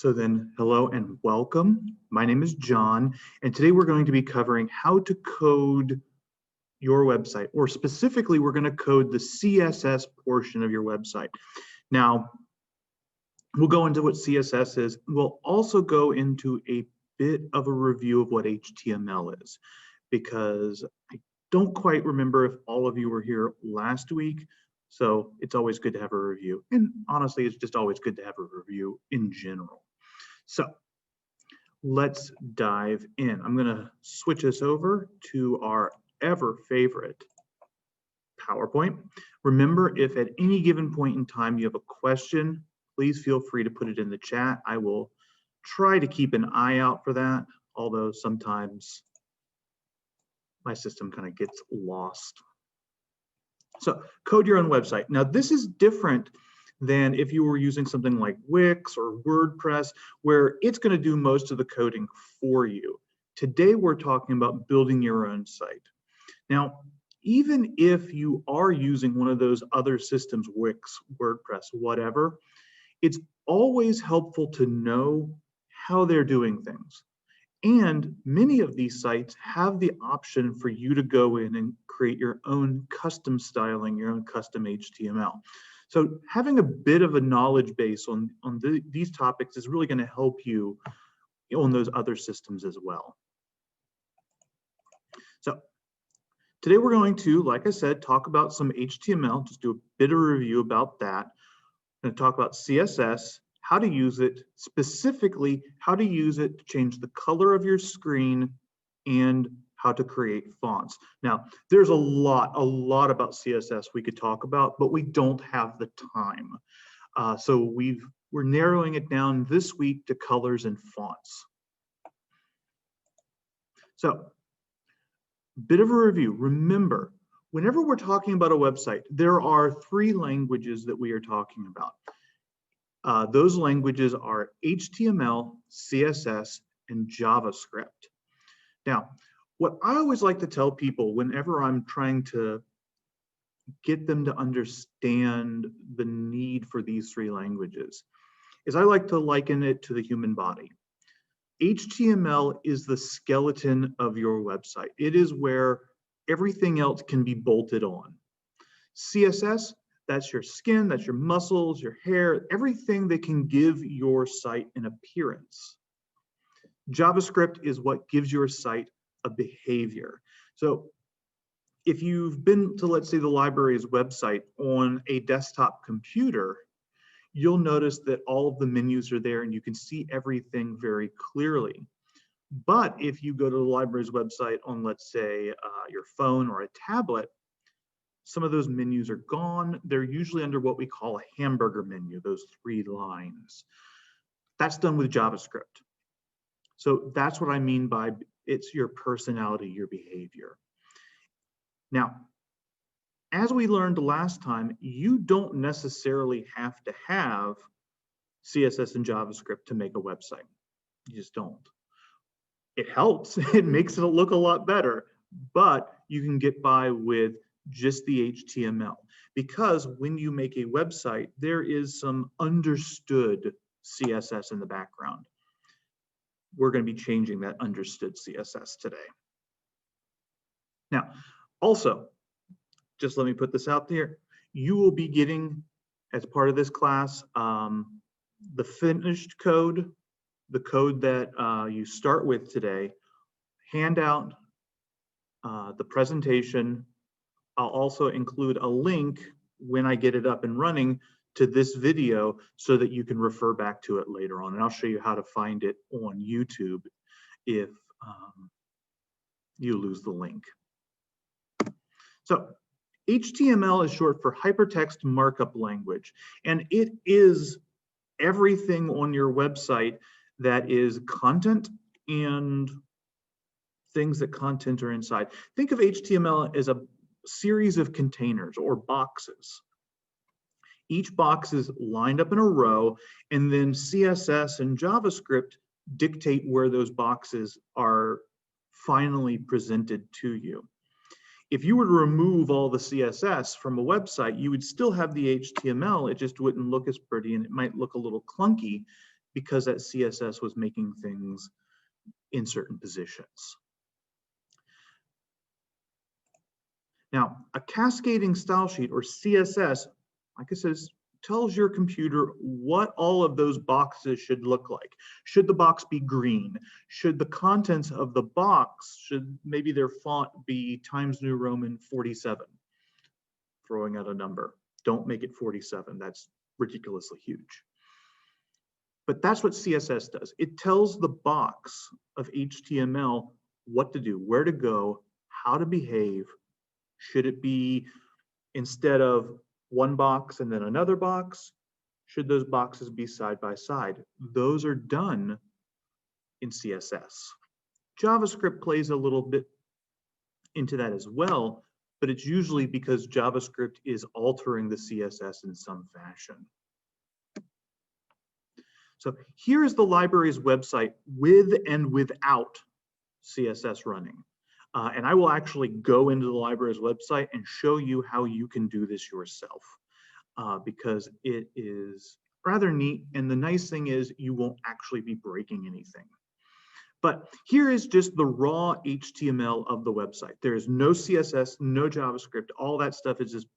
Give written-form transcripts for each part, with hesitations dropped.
So then, hello and welcome. My name is John, and today we're going to be covering how to code your website, or specifically, we're going to code the CSS portion of your website. Now, we'll go into what CSS is. We'll also go into a bit of a review of what HTML is, because I don't quite remember if all of you were here last week. So it's always good to have a review. And honestly, it's just always good to have a review in general. So let's dive in. I'm going to switch us over to our ever favorite PowerPoint. Remember, if at any given point in time you have a question, please feel free to put it in the chat. I will try to keep an eye out for that, although sometimes my system kind of gets lost. So code your own website. Now this is different than if you were using something like Wix or WordPress, where it's going to do most of the coding for you. Today we're talking about building your own site. Now, even if you are using one of those other systems, Wix, WordPress, whatever, it's always helpful to know how they're doing things. And many of these sites have the option for you to go in and create your own custom styling, your own custom HTML. So having a bit of a knowledge base on these topics is really going to help you on those other systems as well. So today we're going to, like I said, talk about some HTML, just do a bit of a review about that. I'm going to talk about CSS, how to use it, specifically how to use it to change the color of your screen and how to create fonts. Now, there's a lot about CSS we could talk about, but we don't have the time. So we're narrowing it down this week to colors and fonts. So, bit of a review. Remember, whenever we're talking about a website, there are three languages that we are talking about. Those languages are HTML, CSS, and JavaScript. Now, what I always like to tell people whenever I'm trying to get them to understand the need for these three languages is I like to liken it to the human body. HTML is the skeleton of your website. It is where everything else can be bolted on. CSS, that's your skin, that's your muscles, your hair, everything that can give your site an appearance. JavaScript is what gives your site a behavior. So if you've been to, let's say, the library's website on a desktop computer, you'll notice that all of the menus are there and you can see everything very clearly. But if you go to the library's website on, let's say, your phone or a tablet, some of those menus are gone. They're usually under what we call a hamburger menu, those three lines. That's done with JavaScript. So that's what I mean by it's your personality, your behavior. Now, as we learned last time, you don't necessarily have to have CSS and JavaScript to make a website. You just don't. It helps, it makes it look a lot better, but you can get by with just the HTML, because when you make a website, there is some understood CSS in the background. We're going to be changing that understood CSS today. Now, also, just let me put this out there. You will be getting, as part of this class, the finished code, the code that you start with today, handout, the presentation. I'll also include a link when I get it up and running to this video so that you can refer back to it later on. And I'll show you how to find it on YouTube if you lose the link. So HTML is short for Hypertext Markup Language, and it is everything on your website that is content and things that content are inside. Think of HTML as a series of containers or boxes. Each box is lined up in a row, and then CSS and JavaScript dictate where those boxes are finally presented to you. If you were to remove all the CSS from a website, you would still have the HTML. It just wouldn't look as pretty, and it might look a little clunky because that CSS was making things in certain positions. Now, a cascading style sheet, or CSS, like I said, tells your computer what all of those boxes should look like. Should the box be green? Should the contents of the box, should maybe their font be Times New Roman 47? Throwing out a number. Don't make it 47. That's ridiculously huge. But that's what CSS does. It tells the box of HTML what to do, where to go, how to behave. Should it be, instead of one box and then another box, should those boxes be side by side? Those are done in CSS. JavaScript plays a little bit into that as well, but it's usually because JavaScript is altering the CSS in some fashion. So here is the library's website with and without CSS running. And I will actually go into the library's website and show you how you can do this yourself, because it is rather neat. And the nice thing is you won't actually be breaking anything. But here is just the raw HTML of the website. There is no CSS, no JavaScript. All that stuff is just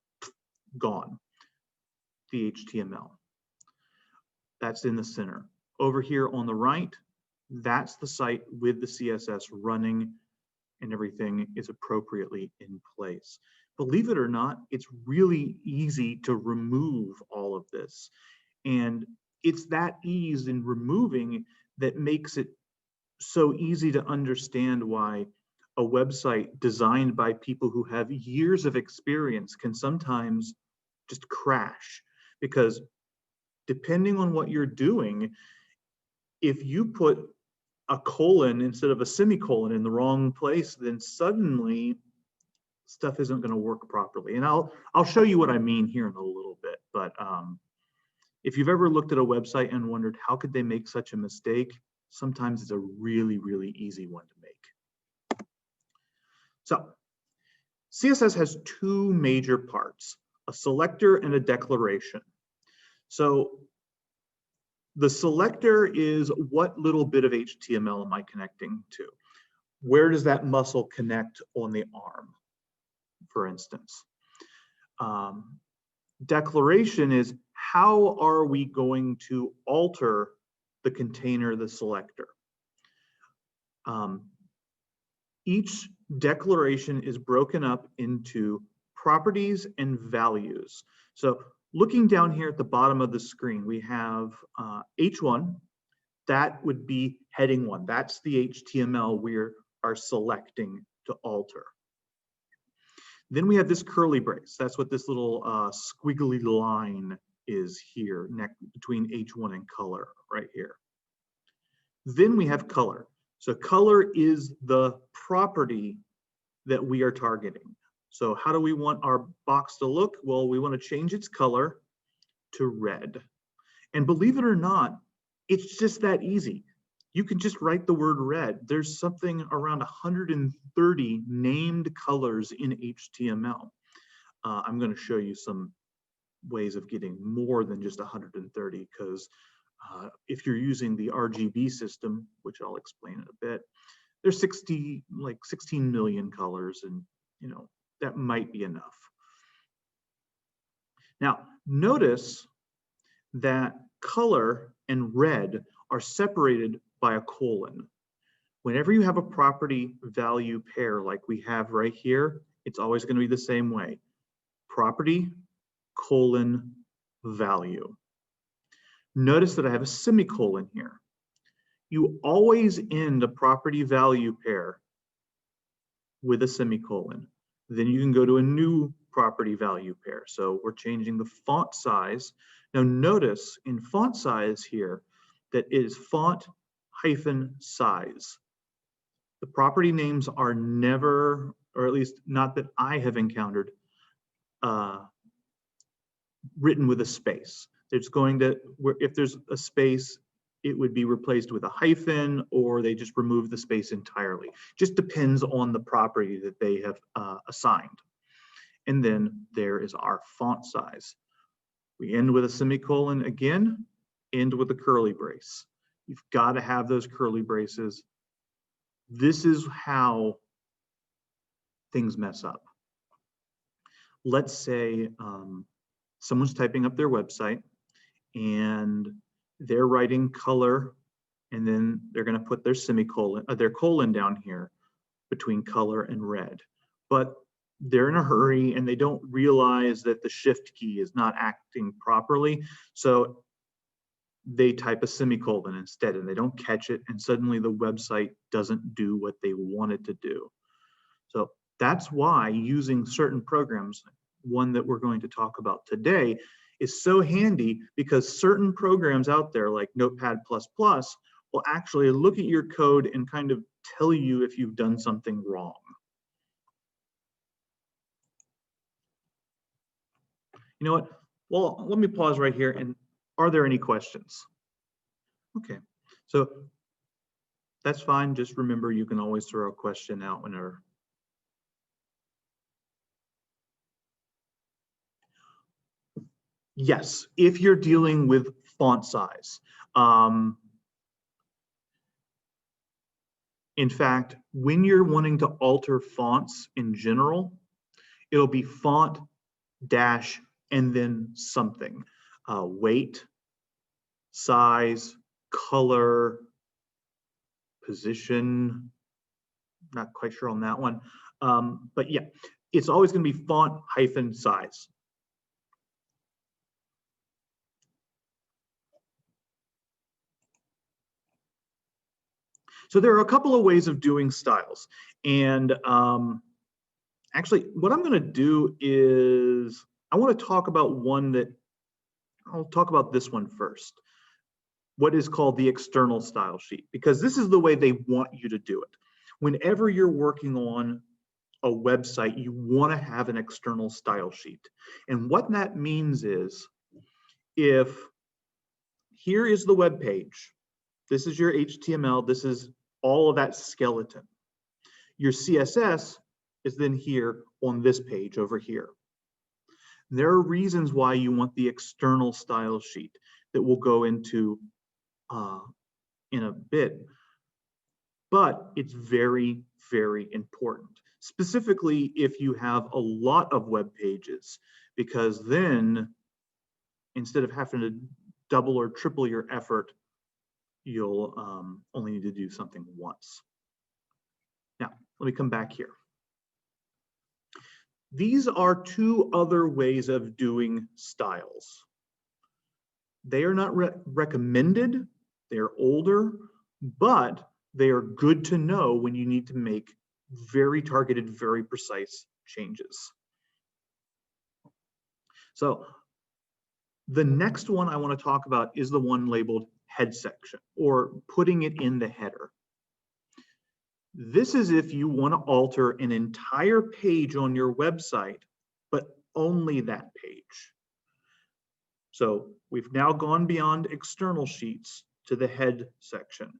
gone. The HTML. That's in the center. Over here on the right, that's the site with the CSS running, and everything is appropriately in place. Believe it or not, it's really easy to remove all of this. And it's that ease in removing that makes it so easy to understand why a website designed by people who have years of experience can sometimes just crash. Because depending on what you're doing, if you put a colon instead of a semicolon in the wrong place, then suddenly stuff isn't going to work properly. And I'll show you what I mean here in a little bit. But if you've ever looked at a website and wondered how could they make such a mistake, sometimes it's a really, really easy one to make. So CSS has two major parts, a selector and a declaration. So the selector is what little bit of HTML am I connecting to? Where does that muscle connect on the arm, for instance? Declaration is how are we going to alter the container, the selector? Each declaration is broken up into properties and values. So looking down here at the bottom of the screen, we have H1. That would be heading 1. That's the HTML we are selecting to alter. Then we have this curly brace. That's what this little squiggly line is here, between H1 and color, right here. Then we have color. So color is the property that we are targeting. So how do we want our box to look? Well, we want to change its color to red. And believe it or not, it's just that easy. You can just write the word red. There's something around 130 named colors in HTML. I'm going to show you some ways of getting more than just 130, because if you're using the RGB system, which I'll explain in a bit, there's 16 million colors, and that might be enough. Now, notice that color and red are separated by a colon. Whenever you have a property value pair like we have right here, it's always going to be the same way. Property, colon, value. Notice that I have a semicolon here. You always end a property value pair with a semicolon. Then you can go to a new property value pair. So we're changing the font size. Now notice in font size here that it is font hyphen size. The property names are never, or at least not that I have encountered, written with a space. It's going to, if there's a space, it would be replaced with a hyphen, or they just remove the space entirely. Just depends on the property that they have assigned. And then there is our font size. We end with a semicolon again, end with a curly brace. You've got to have those curly braces. This is how things mess up. Let's say someone's typing up their website and they're writing color, and then they're going to put their semicolon, their colon down here between color and red. But they're in a hurry and they don't realize that the shift key is not acting properly. So they type a semicolon instead and they don't catch it, and suddenly the website doesn't do what they want it to do. So that's why using certain programs, one that we're going to talk about today, is so handy, because certain programs out there like Notepad++ will actually look at your code and kind of tell you if you've done something wrong. You know what? Well, let me pause right here. And are there any questions? Okay, so that's fine. Just remember, you can always throw a question out whenever. Yes, if you're dealing with font size. In fact, when you're wanting to alter fonts in general, it'll be font dash and then something. Weight, size, color, position. Not quite sure on that one. But yeah, it's always going to be font hyphen size. So there are a couple of ways of doing styles. And actually, what I'm going to do is I want to talk about one that I'll talk about this one first. What is called the external style sheet, because this is the way they want you to do it. Whenever you're working on a website, you want to have an external style sheet. And what that means is, if here is the web page, this is your HTML, this is all of that skeleton. Your CSS is then here on this page over here. There are reasons why you want the external style sheet that we'll go into in a bit, but it's very, very important, specifically if you have a lot of web pages, because then instead of having to double or triple your effort, you'll only need to do something once. Now, let me come back here. These are two other ways of doing styles. They are not recommended, they're older, but they are good to know when you need to make very targeted, very precise changes. So the next one I want to talk about is the one labeled head section, or putting it in the header. This is if you want to alter an entire page on your website, but only that page. So we've now gone beyond external sheets to the head section.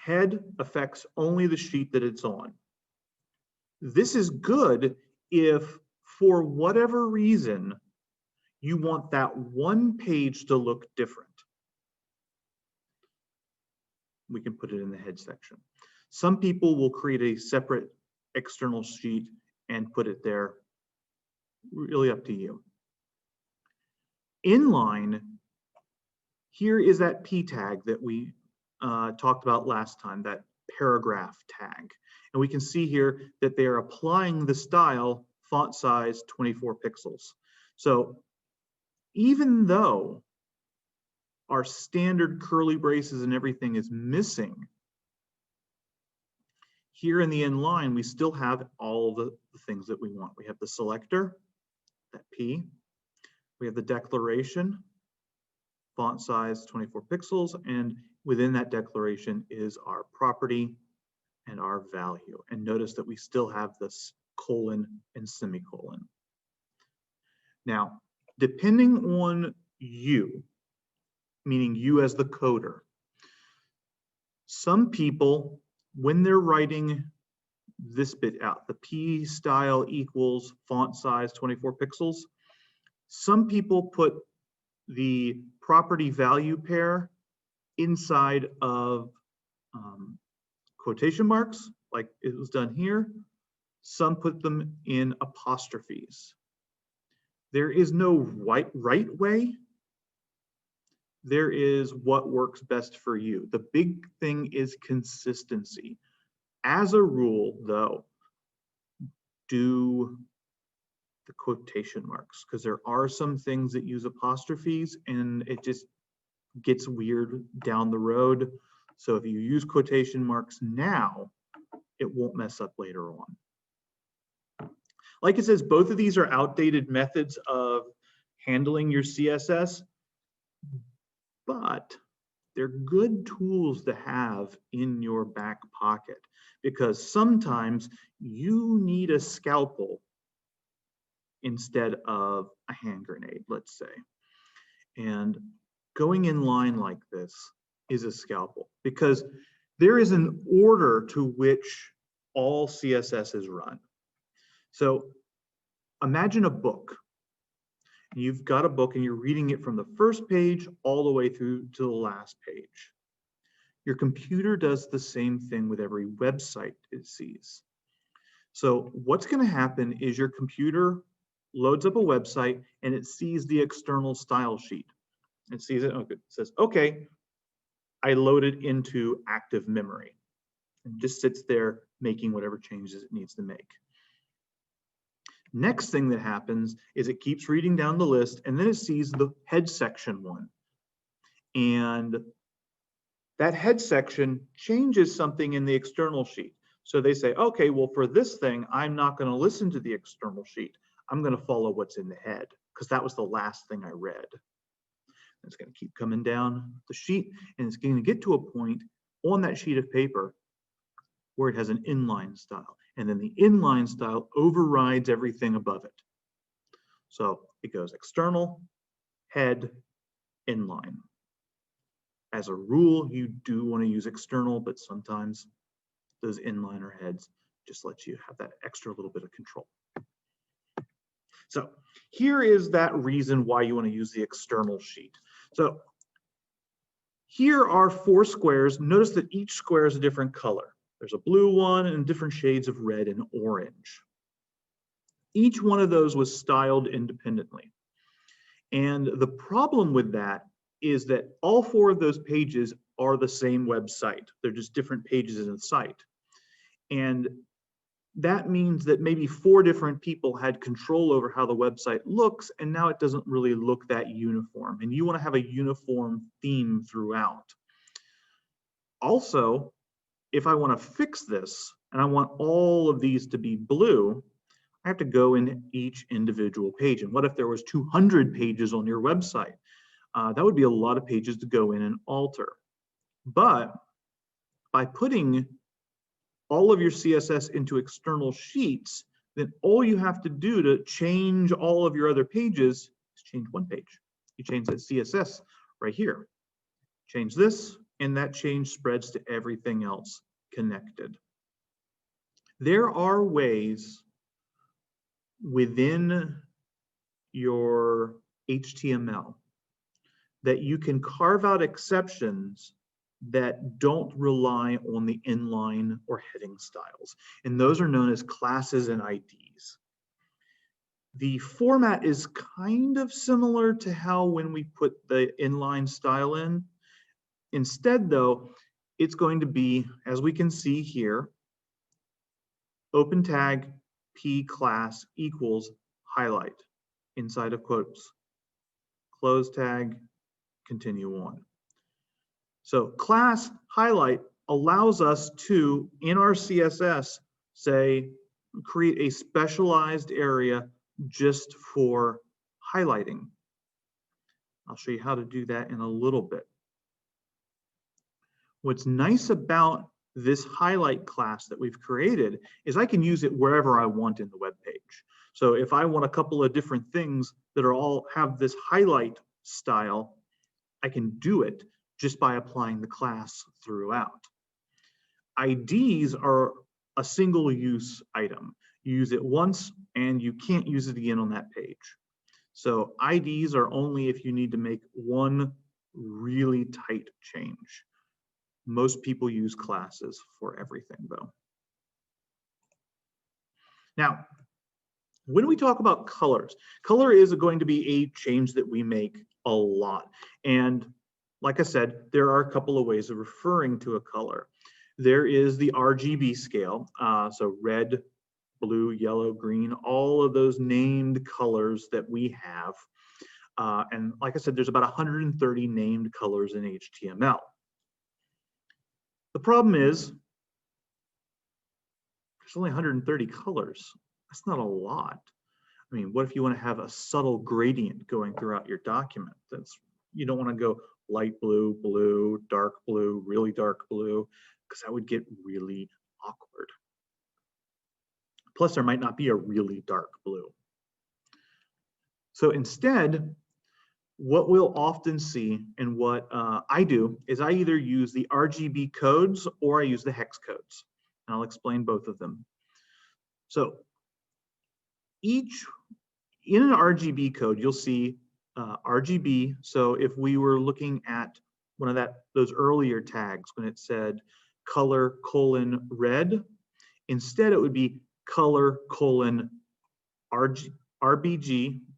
Head affects only the sheet that it's on. This is good if, for whatever reason, you want that one page to look different. We can put it in the head section. Some people will create a separate external sheet and put it there. Really up to you. Inline, here is that P tag that we talked about last time, that paragraph tag. And we can see here that they are applying the style font size 24 pixels. So even though our standard curly braces and everything is missing, here in the inline, we still have all the things that we want. We have the selector, that P. We have the declaration, font size 24 pixels, and within that declaration is our property and our value. And notice that we still have this colon and semicolon. Now, depending on you, meaning you as the coder, some people, when they're writing this bit out, the P style equals font size 24 pixels, some people put the property value pair inside of quotation marks, like it was done here. Some put them in apostrophes. There is no right way. There is what works best for you. The big thing is consistency. As a rule, though, do the quotation marks, because there are some things that use apostrophes and it just gets weird down the road. So if you use quotation marks now, it won't mess up later on. Like it says, both of these are outdated methods of handling your CSS, but they're good tools to have in your back pocket, because sometimes you need a scalpel instead of a hand grenade, let's say. And going in line like this is a scalpel, because there is an order to which all CSS is run. So imagine a book. You've got a book and you're reading it from the first page all the way through to the last page. Your computer does the same thing with every website it sees. So what's going to happen is your computer loads up a website and it sees the external style sheet. It sees it, okay, it says, okay, I load it into active memory. And just sits there making whatever changes it needs to make. Next thing that happens is it keeps reading down the list and then it sees the head section one. And that head section changes something in the external sheet. So they say, okay, well, for this thing, I'm not going to listen to the external sheet. I'm going to follow what's in the head because that was the last thing I read. It's going to keep coming down the sheet and it's going to get to a point on that sheet of paper where it has an inline style. And then the inline style overrides everything above it. So it goes external, head, inline. As a rule, you do want to use external, but sometimes those inline or heads just let you have that extra little bit of control. So here is that reason why you want to use the external sheet. So here are 4 squares. Notice that each square is a different color. There's a blue one and different shades of red and orange. Each one of those was styled independently. And the problem with that is that all 4 of those pages are the same website. They're just different pages in the site. And that means that maybe 4 different people had control over how the website looks, and now it doesn't really look that uniform. And you want to have a uniform theme throughout. Also, if I want to fix this and I want all of these to be blue, I have to go in each individual page. And what if there was 200 pages on your website? That would be a lot of pages to go in and alter. But by putting all of your CSS into external sheets, then all you have to do to change all of your other pages is change one page. You change that CSS right here. Change this, and that change spreads to everything else connected. There are ways within your HTML that you can carve out exceptions that don't rely on the inline or heading styles. And those are known as classes and IDs. The format is kind of similar to how when we put the inline style in. Instead, though, it's going to be, as we can see here, open tag p class equals highlight inside of quotes. Close tag, continue on. So class highlight allows us to, in our CSS, say, create a specialized area just for highlighting. I'll show you how to do that in a little bit. What's nice about this highlight class that we've created is I can use it wherever I want in the web page. So if I want a couple of different things that are all have this highlight style, I can do it just by applying the class throughout. IDs are a single use item. You use it once and you can't use it again on that page. So IDs are only if you need to make one really tight change. Most people use classes for everything though. Now, when we talk about colors, color is going to be a change that we make a lot. And like I said, there are a couple of ways of referring to a color. There is the RGB scale, so red, blue, yellow, green, all of those named colors that we have. And like I said, there's about 130 named colors in HTML. The problem is, there's only 130 colors. That's not a lot. I mean, what if you want to have a subtle gradient going throughout your document? You don't want to go light blue, blue, dark blue, really dark blue, because that would get really awkward. Plus, there might not be a really dark blue. So instead, what we'll often see, and what I do, is I either use the RGB codes or I use the hex codes. And I'll explain both of them. So in an RGB code, you'll see RGB. So if we were looking at one of those earlier tags when it said color : red, instead it would be color : RBG.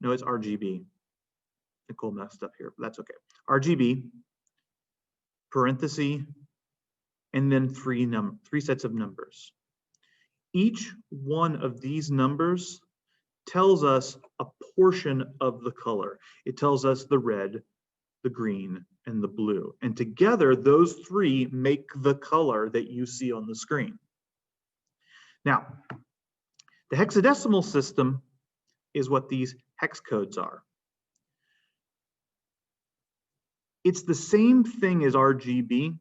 No, it's RGB. Nicole messed up here, but that's okay. RGB, parenthesis, and then three sets of numbers. Each one of these numbers tells us a portion of the color. It tells us the red, the green, and the blue. And together, those three make the color that you see on the screen. Now, the hexadecimal system is what these hex codes are. It's the same thing as RGB,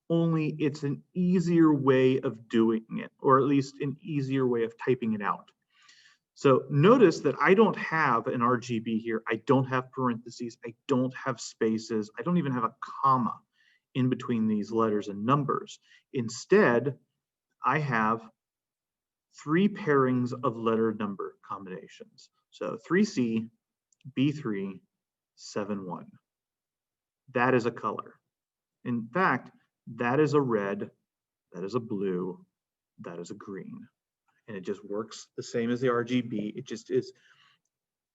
only it's an easier way of doing it, or at least an easier way of typing it out. So notice that I don't have an RGB here. I don't have parentheses. I don't have spaces. I don't even have a comma in between these letters and numbers. Instead, I have three pairings of letter number combinations. So 3C, B3, 7-1. That is a color. In fact, that is a red, that is a blue, that is a green. And it just works the same as the RGB. It just is.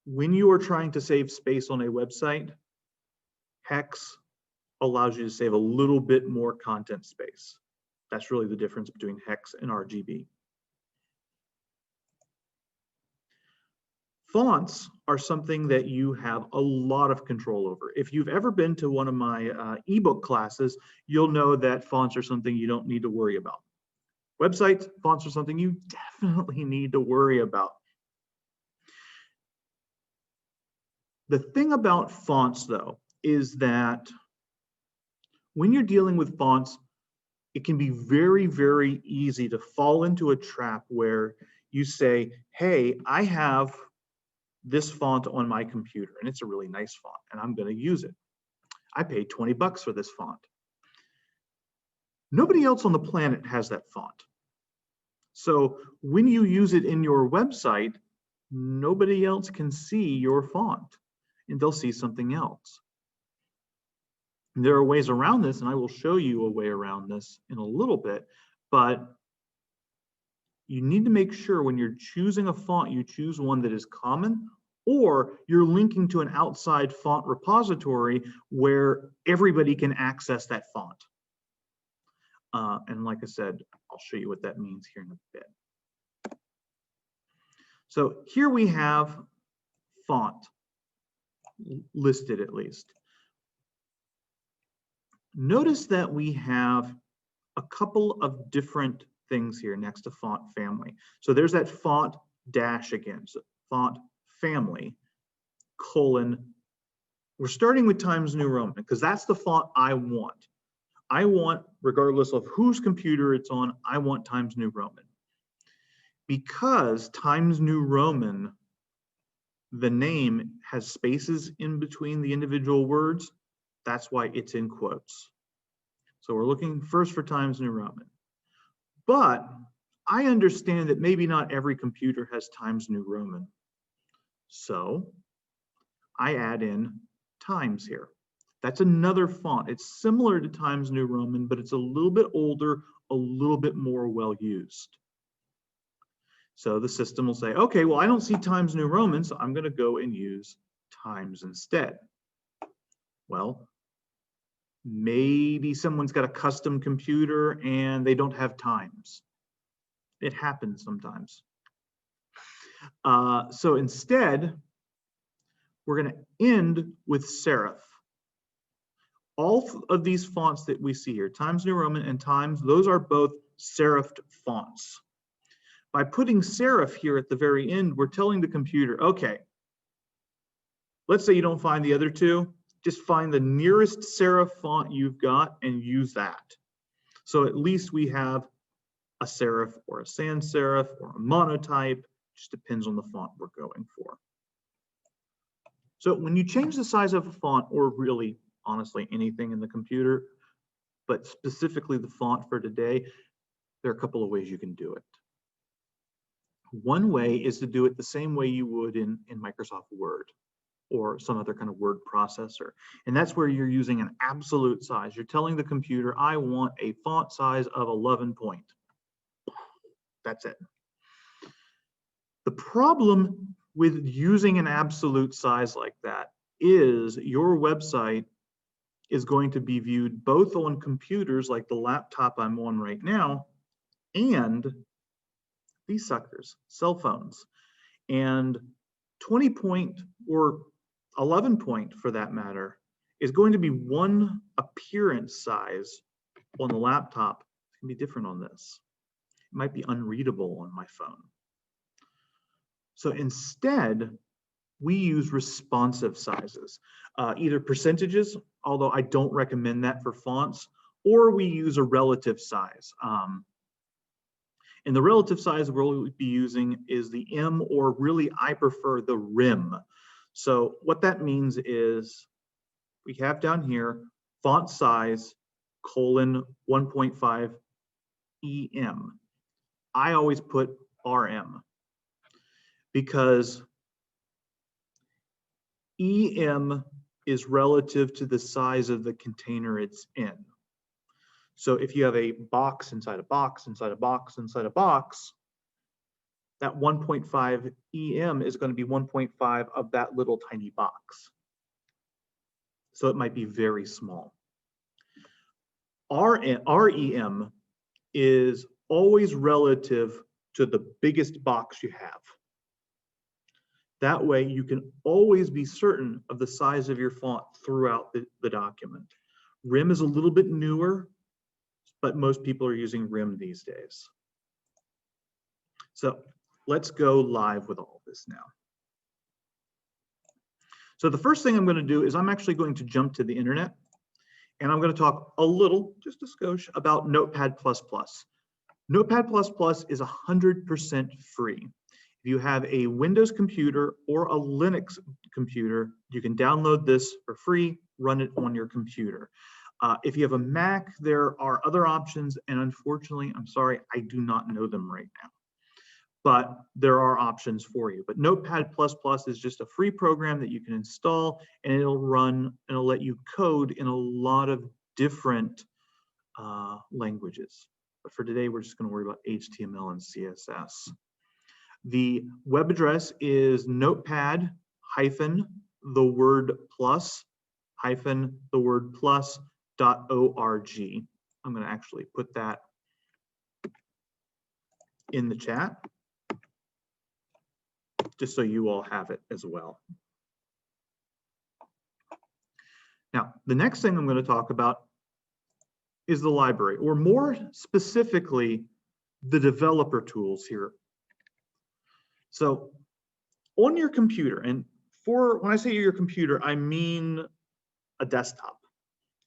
When you are trying to save space on a website, hex allows you to save a little bit more content space. That's really the difference between hex and RGB. Fonts are something that you have a lot of control over. If you've ever been to one of my ebook classes, you'll know that fonts are something you don't need to worry about. Websites, fonts are something you definitely need to worry about. The thing about fonts, though, is that when you're dealing with fonts, it can be very, very easy to fall into a trap where you say, hey, I have this font on my computer, and it's a really nice font, and I'm going to use it. I paid 20 bucks for this font. Nobody else on the planet has that font. So when you use it in your website, nobody else can see your font, and they'll see something else. And there are ways around this, and I will show you a way around this in a little bit, but you need to make sure when you're choosing a font, you choose one that is common, or you're linking to an outside font repository where everybody can access that font. And like I said, I'll show you what that means here in a bit. So here we have font listed at least. Notice that we have a couple of different things here next to font family. So there's that font dash again, so font family, colon. We're starting with Times New Roman because that's the font I want. I want, regardless of whose computer it's on, I want Times New Roman. Because Times New Roman, the name has spaces in between the individual words, that's why it's in quotes. So we're looking first for Times New Roman. But I understand that maybe not every computer has Times New Roman. So I add in times here. That's another font. It's similar to Times New Roman, but it's a little bit older, a little bit more well used. So the system will say, okay, well, I don't see Times New Roman, so I'm going to go and use Times instead. Well, maybe someone's got a custom computer and they don't have Times. It happens sometimes. So instead, we're going to end with serif. All of these fonts that we see here, Times New Roman and Times, those are both serifed fonts. By putting serif here at the very end, we're telling the computer, okay, let's say you don't find the other two, just find the nearest serif font you've got and use that. So at least we have a serif or a sans serif or a monotype, just depends on the font we're going for. So when you change the size of a font, or really, honestly, anything in the computer, but specifically the font for today, there are a couple of ways you can do it. One way is to do it the same way you would in Microsoft Word or some other kind of word processor. And that's where you're using an absolute size. You're telling the computer, I want a font size of 11 point. That's it. The problem with using an absolute size like that is your website is going to be viewed both on computers like the laptop I'm on right now and these suckers, cell phones. And 20 point or 11 point for that matter is going to be one appearance size on the laptop. It's going to be different on this. It might be unreadable on my phone. So instead, we use responsive sizes, either percentages, although I don't recommend that for fonts, or we use a relative size. And the relative size we'll be using is the M, or really I prefer the RIM. So what that means is we have down here font size colon 1.5 EM. I always put RM because EM is relative to the size of the container it's in. So if you have a box inside a box, inside a box, inside a box, that 1.5 EM is going to be 1.5 of that little tiny box. So it might be very small. REM is always relative to the biggest box you have. That way you can always be certain of the size of your font throughout the document. RIM is a little bit newer, but most people are using RIM these days. So let's go live with all this now. So the first thing I'm going to do is I'm actually going to jump to the internet, and I'm going to talk a little, just a skosh, about Notepad++. Notepad++ is 100% free. If you have a Windows computer or a Linux computer, you can download this for free, run it on your computer. If you have a Mac, there are other options, and unfortunately, I'm sorry, I do not know them right now. But there are options for you. But Notepad++ is just a free program that you can install, and it'll run, and it'll let you code in a lot of different languages. But for today, we're just going to worry about HTML and CSS. The web address is notepad-the word plus.org. I'm going to actually put that in the chat, just so you all have it as well. Now, the next thing I'm going to talk about is the library, or more specifically, the developer tools here. So on your computer, and when I say your computer, I mean a desktop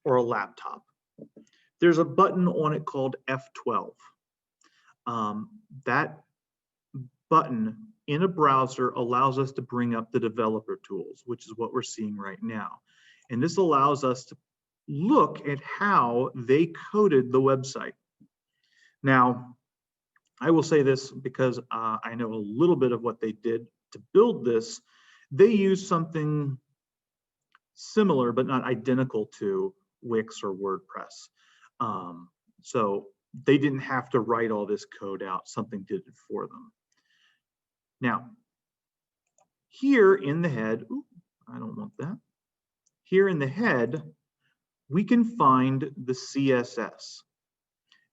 or a laptop. There's a button on it called F12. That button in a browser allows us to bring up the developer tools, which is what we're seeing right now. And this allows us to look at how they coded the website. Now, I will say this because I know a little bit of what they did to build this. They used something similar but not identical to Wix or WordPress. So they didn't have to write all this code out, something did it for them. Now, here in the head, ooh, I don't want that. Here in the head, we can find the CSS.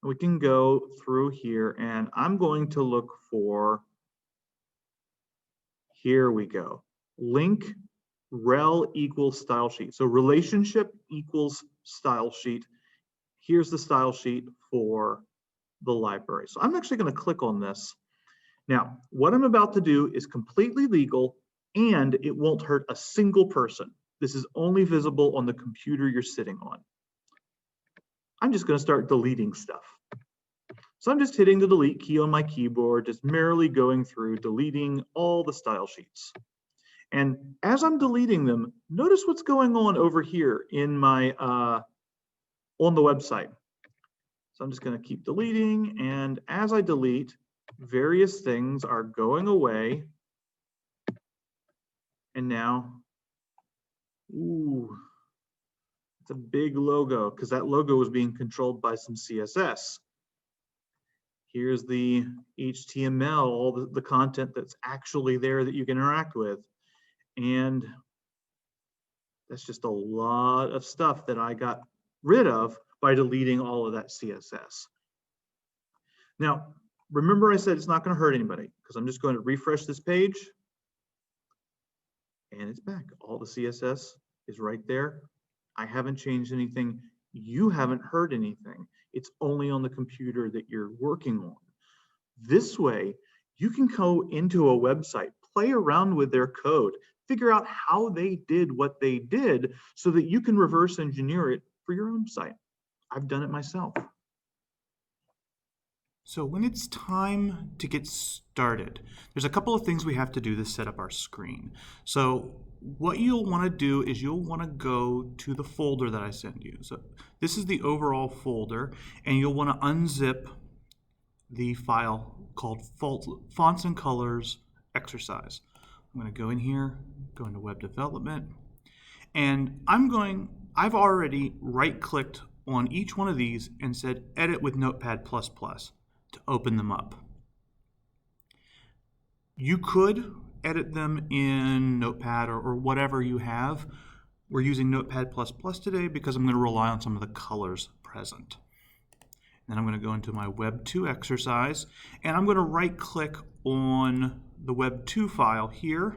We can go through here and I'm going to look for, here we go, link rel equals style sheet. So relationship equals style sheet. Here's the style sheet for the library. So I'm actually going to click on this. Now, what I'm about to do is completely legal and it won't hurt a single person. This is only visible on the computer you're sitting on. I'm just going to start deleting stuff. So I'm just hitting the delete key on my keyboard, just merrily going through deleting all the style sheets. And as I'm deleting them, notice what's going on over here in my on the website. So I'm just going to keep deleting, and as I delete, various things are going away. And now, ooh, it's a big logo because that logo was being controlled by some CSS. Here's the HTML, all the content that's actually there that you can interact with. And that's just a lot of stuff that I got rid of by deleting all of that CSS. Now, remember I said it's not going to hurt anybody because I'm just going to refresh this page. And it's back. All the CSS is right there. I haven't changed anything. You haven't heard anything. It's only on the computer that you're working on. This way, you can go into a website, play around with their code, figure out how they did what they did so that you can reverse engineer it for your own site. I've done it myself. So when it's time to get started, there's a couple of things we have to do to set up our screen. So what you'll want to do is you'll want to go to the folder that I sent you. So this is the overall folder, and you'll want to unzip the file called Fonts and Colors Exercise. I'm going to go in here, go into Web Development, and I've already right-clicked on each one of these and said Edit with Notepad++ to open them up. You could edit them in Notepad or whatever you have. We're using Notepad++ today because I'm going to rely on some of the colors present. Then I'm going to go into my Web 2 exercise, and I'm going to right-click on the Web 2 file here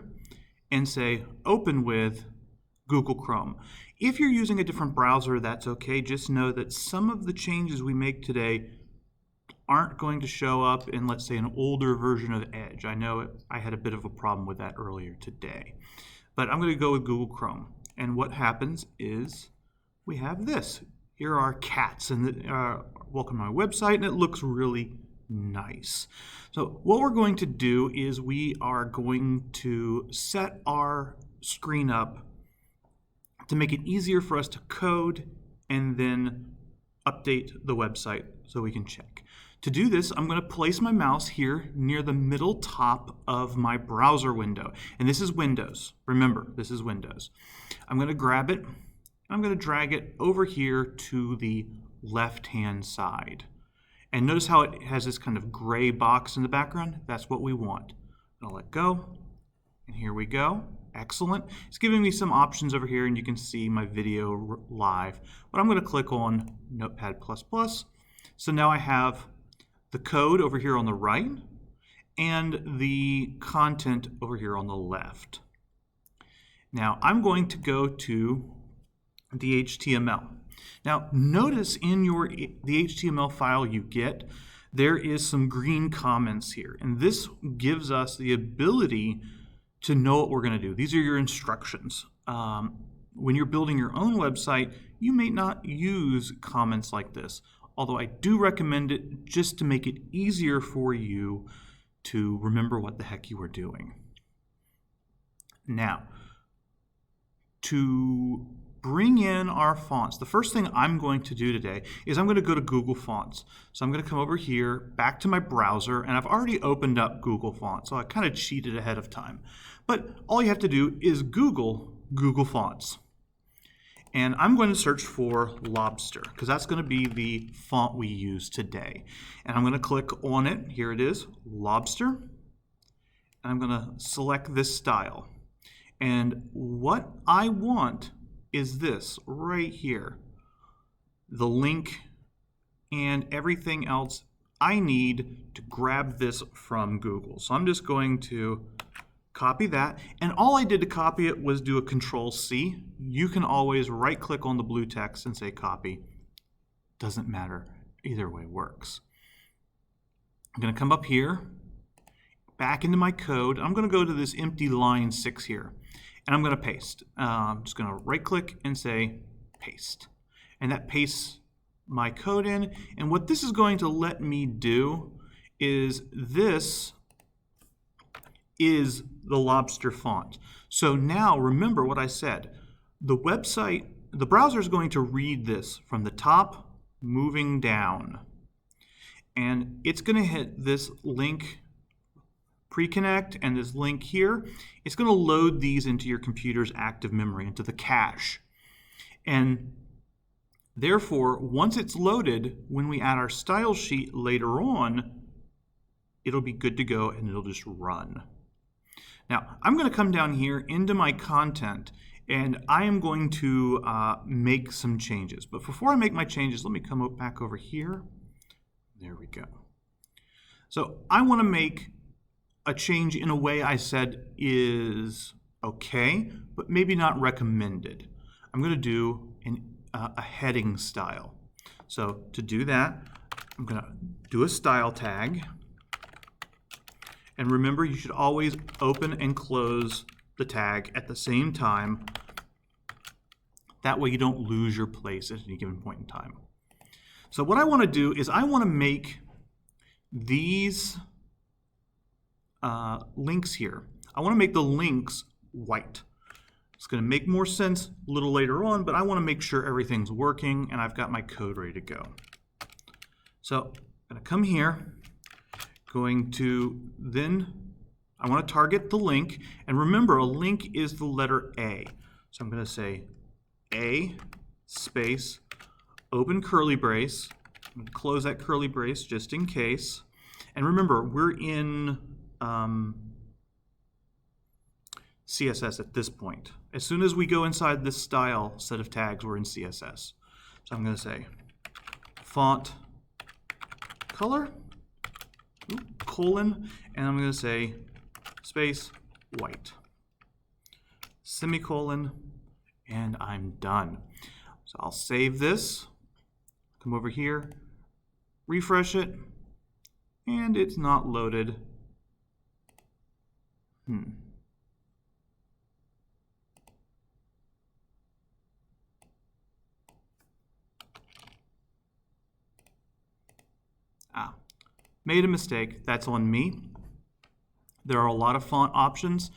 and say Open with Google Chrome. If you're using a different browser, that's okay. Just know that some of the changes we make today aren't going to show up in, let's say, an older version of Edge. I know I had a bit of a problem with that earlier today. But I'm going to go with Google Chrome. And what happens is we have this. Here are cats, and welcome to my website, and it looks really nice. So what we're going to do is we are going to set our screen up to make it easier for us to code and then update the website so we can check. To do this, I'm going to place my mouse here near the middle top of my browser window. And this is Windows. Remember, this is Windows. I'm going to grab it. I'm going to drag it over here to the left-hand side. And notice how it has this kind of gray box in the background? That's what we want. I'll let go. And here we go. Excellent. It's giving me some options over here, and you can see my video live. But I'm going to click on Notepad++. So now I have the code over here on the right and the content over here on the left. Now I'm going to go to the HTML. Now notice in the HTML file you get, there is some green comments here, and this gives us the ability to know what we're going to do. These are your instructions. When you're building your own website, you may not use comments like this, although I do recommend it just to make it easier for you to remember what the heck you are doing. Now, to bring in our fonts, the first thing I'm going to do today is I'm going to go to Google Fonts. So I'm going to come over here, back to my browser, and I've already opened up Google Fonts, so I kind of cheated ahead of time. But all you have to do is Google Fonts. And I'm going to search for Lobster because that's going to be the font we use today. And I'm going to click on it. Here it is, Lobster. And I'm going to select this style. And what I want is this right here. The link and everything else I need to grab this from Google. So I'm just going to copy that, and all I did to copy it was do a Control-C. You can always right-click on the blue text and say copy. Doesn't matter. Either way works. I'm going to come up here, back into my code. I'm going to go to this empty line 6 here, and I'm going to paste. I'm just going to right-click and say paste. And that pastes my code in, and what this is going to let me do is this is the Lobster font. So now remember what I said. The browser is going to read this from the top moving down. And it's going to hit this link pre-connect and this link here. It's going to load these into your computer's active memory, into the cache. And therefore, once it's loaded, when we add our style sheet later on, it'll be good to go and it'll just run. Now, I'm going to come down here into my content, and I am going to make some changes. But before I make my changes, let me come back over here. There we go. So I want to make a change in a way I said is okay, but maybe not recommended. I'm going to do a heading style. So to do that, I'm going to do a style tag. And remember, you should always open and close the tag at the same time. That way you don't lose your place at any given point in time. So what I want to do is I want to make these links here. I want to make the links white. It's going to make more sense a little later on, but I want to make sure everything's working and I've got my code ready to go. So I'm going to come here. Going to then, I want to target the link, and remember a link is the letter A. So I'm going to say A space open curly brace. I'm going to close that curly brace just in case. And remember, we're in CSS at this point. As soon as we go inside this style set of tags, we're in CSS. So I'm going to say font color. Colon, and I'm going to say space white, semicolon, and I'm done. So I'll save this, come over here, refresh it, and it's not loaded. Made a mistake. That's on me. There are a lot of font options.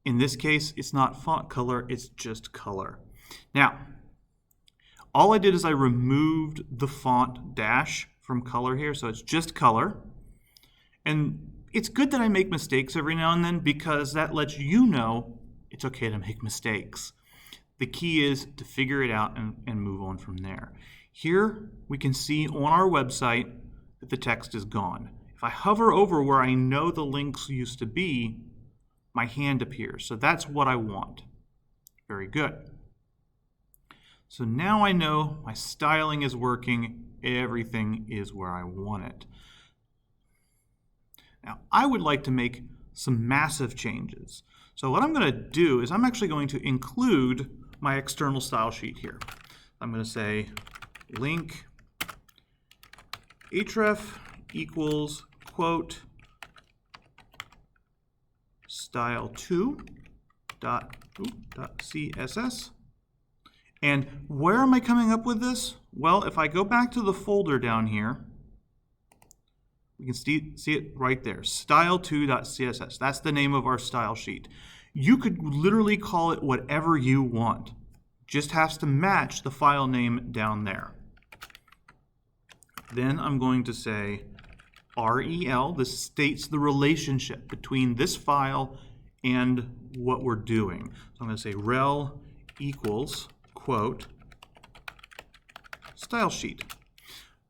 In this case, it's not font color, it's just color. Now, all I did is I removed the font dash from color here, so it's just color. And it's good that I make mistakes every now and then because that lets you know it's okay to make mistakes. The key is to figure it out and move on from there. Here, we can see on our website that the text is gone. If I hover over where I know the links used to be, my hand appears. So that's what I want. Very good. So now I know my styling is working. Everything is where I want it. Now, I would like to make some massive changes. So what I'm going to do is I'm actually going to include my external style sheet here. I'm going to say link href equals quote style2.css. And where am I coming up with this? Well, if I go back to the folder down here, we can see it right there, style2.css. That's the name of our style sheet. You could literally call it whatever you want. Just has to match the file name down there. Then I'm going to say rel. This states the relationship between this file and what we're doing. So I'm going to say rel equals quote, style sheet.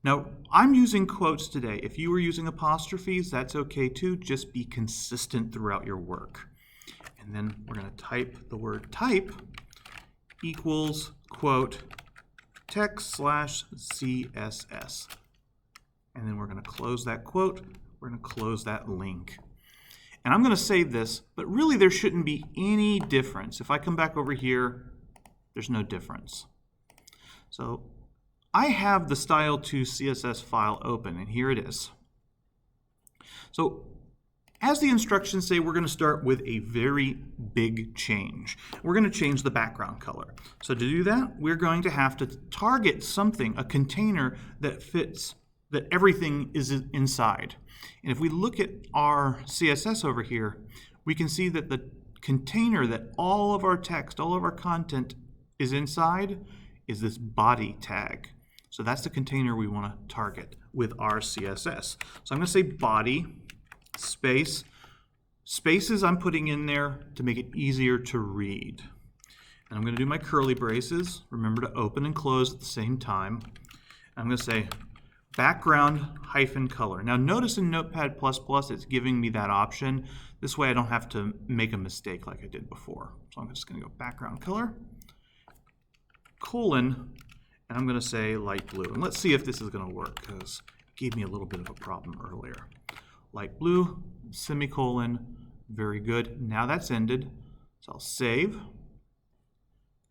Now, I'm using quotes today. If you were using apostrophes, that's okay too. Just be consistent throughout your work. And then we're going to type the word type equals quote text/CSS. And then we're going to close that quote. We're going to close that link. And I'm going to save this, but really there shouldn't be any difference. If I come back over here, there's no difference. So I have the style2CSS file open, and here it is. So as the instructions say, we're going to start with a very big change. We're going to change the background color. So to do that, we're going to have to target something, a container that fits, that everything is inside. And if we look at our CSS over here, we can see that the container that all of our text, all of our content is inside is this body tag. So that's the container we want to target with our CSS. So I'm going to say body space. Spaces I'm putting in there to make it easier to read. And I'm going to do my curly braces. Remember to open and close at the same time. I'm going to say background hyphen color. Now notice in Notepad++ it's giving me that option. This way I don't have to make a mistake like I did before. So I'm just going to go background color, colon, and I'm going to say light blue. And let's see if this is going to work, because it gave me a little bit of a problem earlier. Light blue, semicolon, very good. Now that's ended. So I'll save,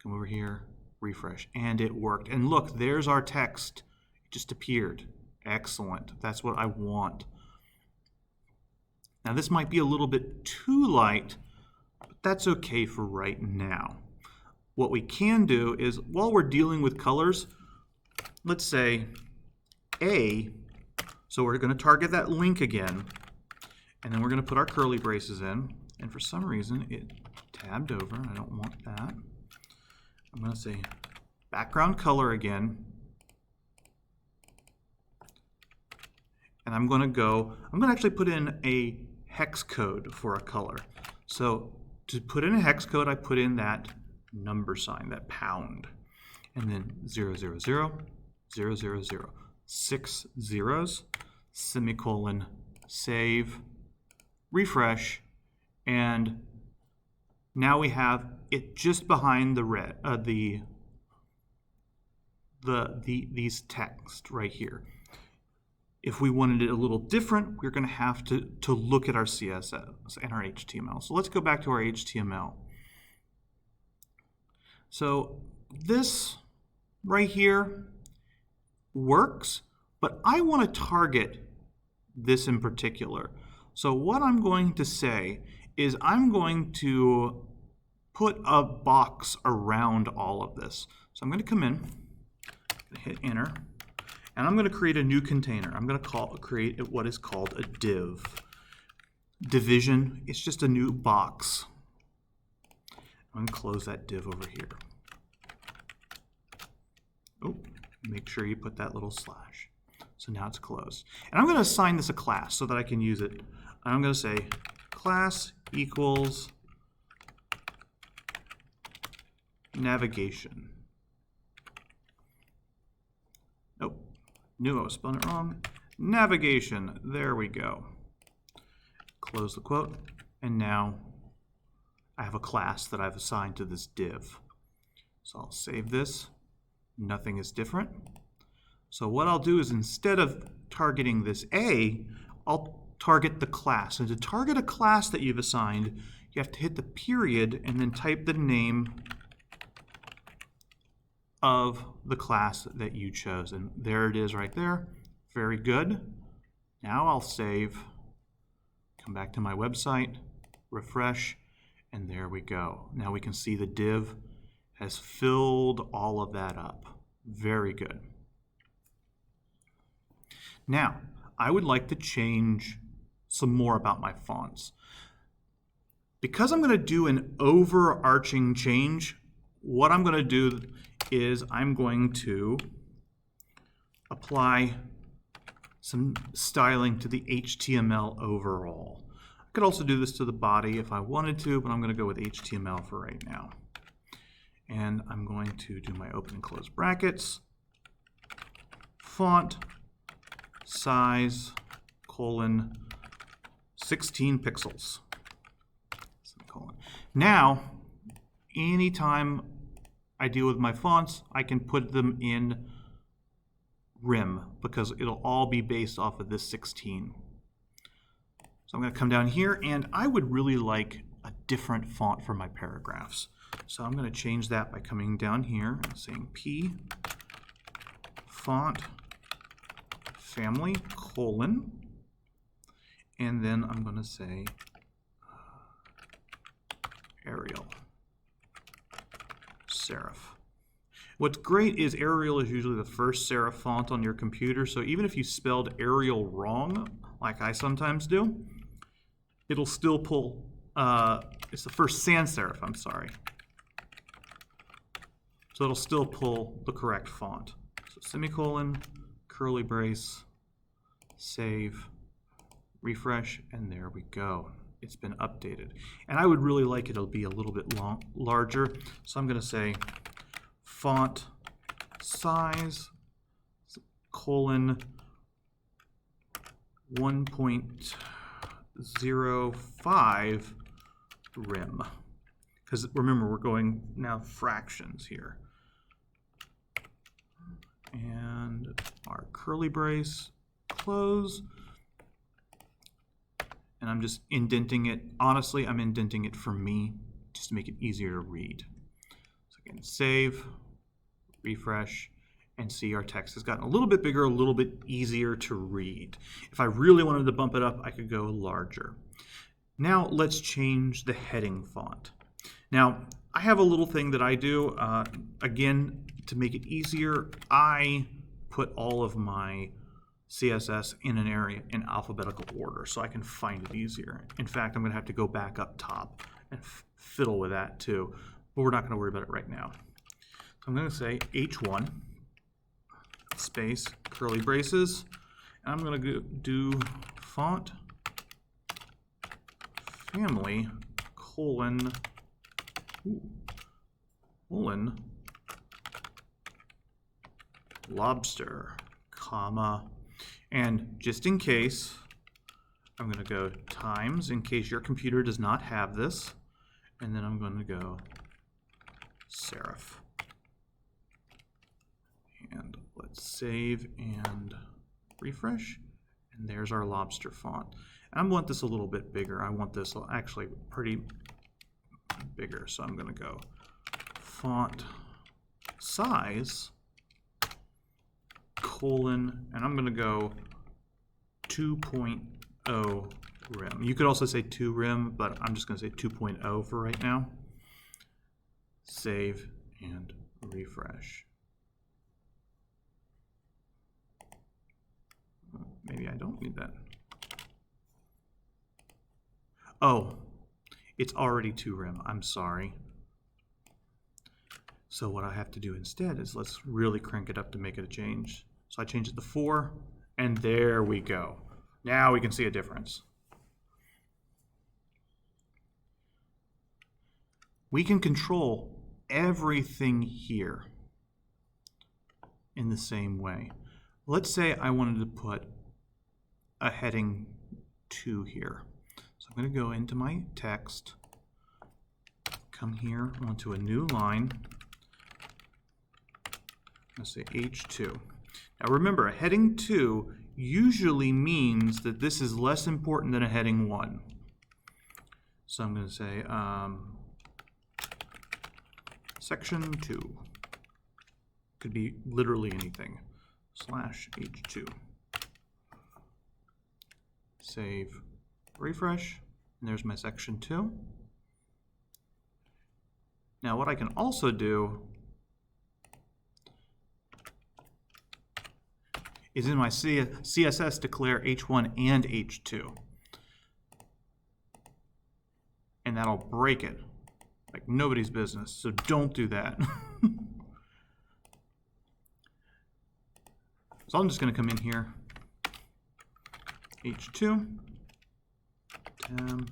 come over here, refresh, and it worked. And look, there's our text. It just appeared. Excellent. That's what I want. Now this might be a little bit too light, but that's okay for right now. What we can do is, while we're dealing with colors, let's say A, so we're going to target that link again, and then we're going to put our curly braces in, and for some reason it tabbed over. I don't want that. I'm going to say background color again, and I'm going to actually put in a hex code for a color. So to put in a hex code, I put in that number sign, that pound, and then 000, 000, 6 zeros, semicolon, save, refresh, and now we have it just behind the red, these text right here. If we wanted it a little different, we're going to have to look at our CSS and our HTML. So let's go back to our HTML. So this right here works, but I want to target this in particular. So what I'm going to say is I'm going to put a box around all of this. So I'm going to come in, hit enter, and I'm going to create a new container. I'm going to create what is called a div. Division, it's just a new box. I'm going to close that div over here. Oh, make sure you put that little slash. So now it's closed. And I'm going to assign this a class so that I can use it. And I'm going to say class equals navigation. Nope, knew I was spelling it wrong. Navigation, there we go. Close the quote, and now I have a class that I've assigned to this div. So I'll save this. Nothing is different. So what I'll do is, instead of targeting this A, I'll target the class. And to target a class that you've assigned, you have to hit the period and then type the name of the class that you chose. And there it is right there. Very good. Now I'll save, come back to my website, refresh, and there we go. Now we can see the div has filled all of that up. Very good. Now, I would like to change some more about my fonts. Because I'm going to do an overarching change, what I'm going to do is I'm going to apply some styling to the HTML overall. I could also do this to the body if I wanted to, but I'm going to go with HTML for right now. And I'm going to do my open and close brackets, font, size, colon, 16 pixels. Semicolon. Now, anytime I deal with my fonts, I can put them in rim because it'll all be based off of this 16. So I'm going to come down here, and I would really like a different font for my paragraphs. So I'm going to change that by coming down here and saying P, font, family, colon, and then I'm going to say Arial, serif. What's great is Arial is usually the first serif font on your computer, so even if you spelled Arial wrong, like I sometimes do, it'll still pull, it's the first sans serif, I'm sorry. So it'll still pull the correct font. So semicolon, curly brace, save, refresh, and there we go. It's been updated. And I would really like it to be a little bit larger. So I'm going to say font size, colon, 1.05 rim. Because remember, we're going now fractions here. And our curly brace, close. And I'm just indenting it. Honestly, I'm indenting it for me, just to make it easier to read. So again, save, refresh, and see our text has gotten a little bit bigger, a little bit easier to read. If I really wanted to bump it up, I could go larger. Now let's change the heading font. Now, I have a little thing that I do. Again, to make it easier, I put all of my CSS in an area in alphabetical order so I can find it easier. In fact, I'm going to have to go back up top and fiddle with that too, but we're not going to worry about it right now. So I'm going to say H1 space curly braces, and I'm going to do font family colon lobster, comma, and just in case, I'm going to go times, in case your computer does not have this, and then I'm going to go serif. And let's save and refresh, and there's our lobster font. And I want this a little bit bigger. I want this actually pretty bigger, so I'm going to go font size colon, and I'm going to go 2.0 rim. You could also say 2 rim, but I'm just going to say 2.0 for right now. Save and refresh. Maybe I don't need that. Oh, it's already 2 rim. I'm sorry. So what I have to do instead is let's really crank it up to make it a change. So I change it to 4, and there we go. Now we can see a difference. We can control everything here in the same way. Let's say I wanted to put a heading 2 here. So I'm going to go into my text, come here onto a new line. Let's say H2. Now remember, a heading 2 usually means that this is less important than a heading 1. So I'm going to say section 2. Could be literally anything. /H2. Save, refresh, and there's my section 2. Now what I can also do is in my CSS declare H1 and H2. And that'll break it like nobody's business, so don't do that. So I'm just going to come in here, H2, tab,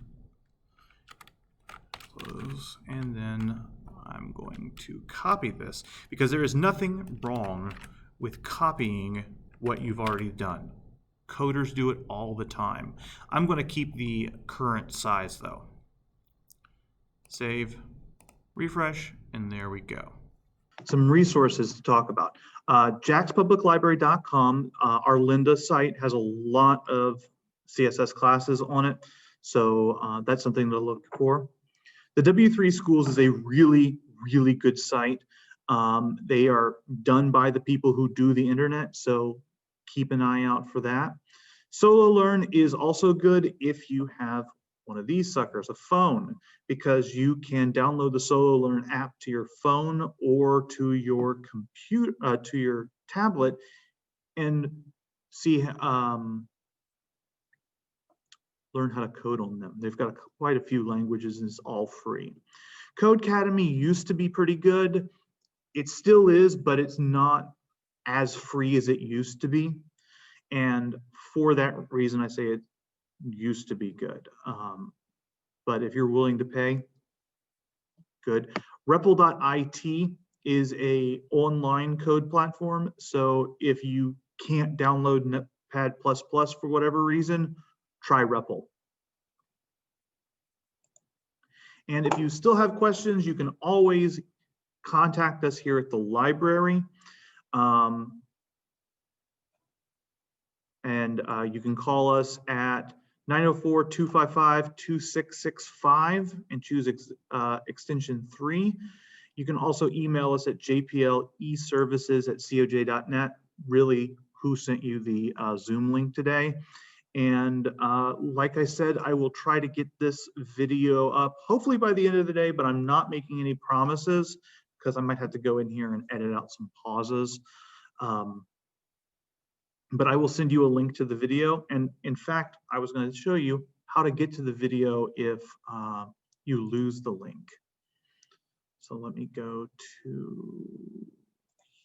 close, and then I'm going to copy this because there is nothing wrong with copying what you've already done. Coders do it all the time. I'm going to keep the current size though. Save, refresh, and there we go. Some resources to talk about. jackspubliclibrary.com, our Linda site has a lot of CSS classes on it, so that's something to look for. The W3 Schools is a really, really good site. They are done by the people who do the internet, so keep an eye out for that. Solo Learn is also good if you have one of these suckers, a phone, because you can download the Solo Learn app to your phone or to your computer, to your tablet, and see learn how to code on them. They've got quite a few languages and it's all free. Codecademy used to be pretty good. It still is, but it's not as free as it used to be. And for that reason, I say it used to be good. But if you're willing to pay, good. REPL.IT is a online code platform. So if you can't download Notepad++ for whatever reason, try REPL. And if you still have questions, you can always contact us here at the library. You can call us at 904-255-2665 and choose extension 3. You can also email us at jpleservices@coj.net. Really, who sent you the Zoom link today? And like I said, I will try to get this video up hopefully by the end of the day, but I'm not making any promises because I might have to go in here and edit out some pauses. But I will send you a link to the video. And in fact, I was going to show you how to get to the video if you lose the link. So let me go to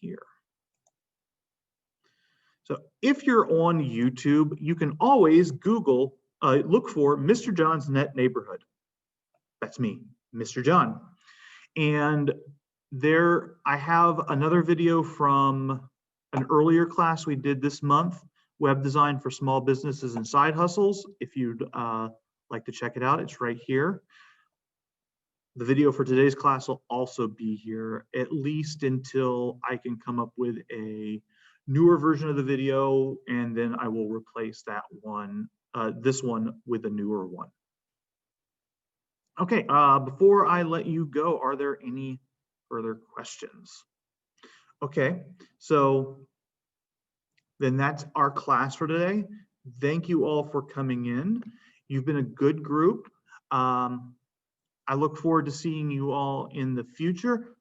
here. So if you're on YouTube, you can always Google, look for Mr. John's Net Neighborhood. That's me, Mr. John. And there I have another video from an earlier class we did this month, Web Design for Small Businesses and Side Hustles. If you'd like to check it out, it's right here. The video for today's class will also be here, at least until I can come up with a newer version of the video, and then I will replace that one, this one, with a newer one. Okay, before I let you go, are there any further questions? Okay, so then that's our class for today. Thank you all for coming in. You've been a good group. I look forward to seeing you all in the future.